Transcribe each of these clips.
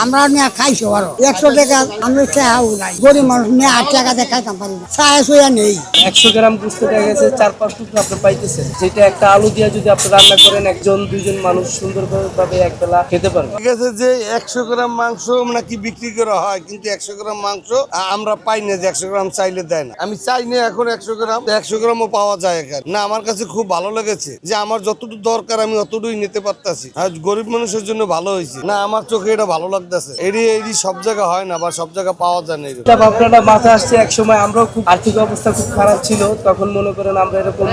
আমরা নিয়ে খাইছো আরো 100 টাকা আমরা চাও নাই গরিব মানুষ নিয়ে 8 টাকা দিয়ে খাইতাম পারি না চায় সোয়া নেই 100 গ্রাম গুস্ত দেখা গেছে 4-5 টুকরো আপনি পাইতেছেন, যেটা একটা আলু দিয়ে যদি আপনি রান্না করেন একজন দুইজন মানুষ সুন্দরভাবে একবেলা খেতে পারবে। ঠিক আছে যে 100 গ্রাম মাংস নাকি বিক্রি করা হয়, কিন্তু 100 গ্রাম মাংস আমরা পাই না, যে 100 গ্রাম চাইলে দেয় না। আমি চাই না এখন 100 গ্রাম, 100 গ্রামও পাওয়া যায় এখানে না। আমার কাছে খুব ভালো লেগেছে যে আমার যতটুকু দরকার আমি অতটুকুই নিতে পারতাছি, আর গরিব মানুষের জন্য ভালো হয়েছে না। আমার চোখে এটা ভালো লাগতেছে। এটি সব জায়গা হয় না বা সব জায়গা পাওয়া যায় না। এটা ভাবনাটা মাথায় আসছে, এক সময় আমরাও খুব আর্থিক অবস্থা খুব খারাপ ছিল, তখন মনে করেন আমরা এরকম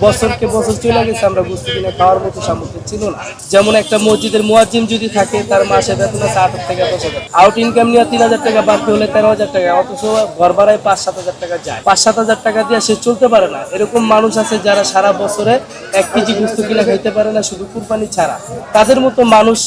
বছরকে বছর চলে গেছে, আমরা গুস্ত কিনে খাওয়ার মতো সামর্থ্য ছিল না। যেমন একটা মসজিদের মুয়াজ্জিন যদি থাকে, তার মাসে বেতন আছে 8 থেকে 10,000, আউট ইনকাম নিয়ে 3,000 টাকা, বাকি হলে 13,000 টাকা, অথচ ঘর ভাড়ায় 5-7 হাজার টাকা যায়। 5-7 হাজার টাকা দিয়ে সে চলতে পারে না। এরকম মানুষ আছে যারা সারা বছরে 1 কেজি গুস্ত কিনে খাইতে পারে না, শুধু কুরবানি ছাড়া। তাদের মতো মানুষ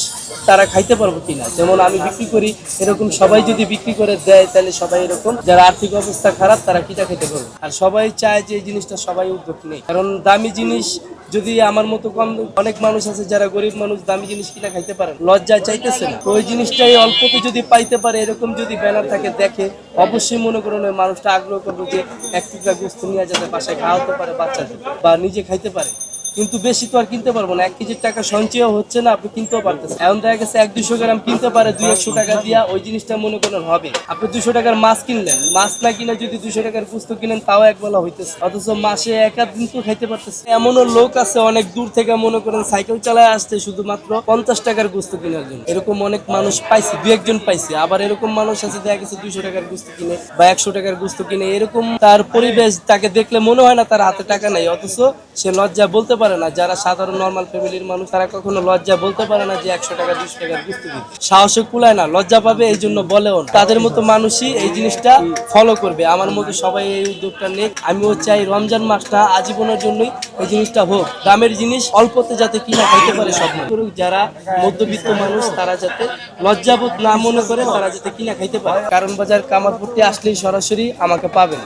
তারা খাইতে পারবো কিনা? যেমন আমি বিক্রি করি, এরকম সবাই যদি বিক্রি করে দেয়, তাহলে সবাই এরকম যারা আর্থিক অবস্থা খারাপ তারা কিটা খেতে পারবে। আর সবাই চায় যে এই জিনিসটা সবাই উদ্যোগ নেই, কারণ দামি জিনিস যদি আমার মতো কম, অনেক মানুষ আছে যারা গরিব মানুষ দামি জিনিস কিনা খাইতে পারে, লজ্জায় চাইতেছে না। তো ওই জিনিসটাই অল্পতে যদি পাইতে পারে, এরকম যদি ব্যানার থাকে দেখে, অবশ্যই মনে করেন ওই মানুষটা আগ্রহ করবে যে 1 টুকরা গোস্ত নিয়ে যাতে বাসায় খাওয়াতে পারে বাচ্চাদের, বা নিজে খাইতে পারে। কিন্তু বেশি তো আর কিনতে পারবো না, 1 কেজির টাকা সঞ্চয় হচ্ছে না, আপনি কিনতেও পারতেছেন। এখন দেখা গেছে 100-200 গ্রাম কিনতে পারে 200-100 টাকা দিয়া, ওই জিনিসটা মনে করেন হবে। আপনি 200 টাকার মাছ কিনলেন, মাছ না কিনে যদি 200 টাকার পুস্তক কিনেন, তাও একবেলা হইতেছে, অথচ মাসে 1 দিন তো খাইতে পারতেছে। এমনও লোক আছে অনেক দূর থেকে মনে করেন সাইকেল চালায় আসছে শুধুমাত্র 50 টাকার গুস্ত কেনার জন্য। এরকম অনেক মানুষ পাইছি, 2-1 জন পাইছি। আবার এরকম মানুষ আছে দেখা গেছে 200 টাকার গুস্ত কিনে বা 100 টাকার গুস্ত কিনে, এরকম তার পরিবেশ, তাকে দেখলে মনে হয় না তার হাতে টাকা নাই, অথচ সে লজ্জা বলতে পারে না। যারা সাধারণ নর্মাল ফ্যামিলির মানুষ, তারা কখনো লজ্জা বলতে পারে না যে 100 টাকা 200 টাকার গুস্ত কিনতে, সাহসে কুলায় না, লজ্জা পাবে, এই জন্য বলেও না। তাদের মতো মানুষই এই জিনিসটা ফলো করবে। আমার মতো সবাই এই উদ্যোগটা নেই। আমিও চাই রমজান মাসটা আজীবনের জন্যই এই জিনিসটা হোক, দামের জিনিস অল্পতে যাতে কিনা খাইতে পারে সব মানুষ। যারা মধ্যবিত্ত মানুষ তারা যাতে লজ্জাবোধ না মনে করে, তারা যাতে কিনা খাইতে পারে। কারণ বাজার কামারপুরতে আসলেই সরাসরি আমাকে পাবেন।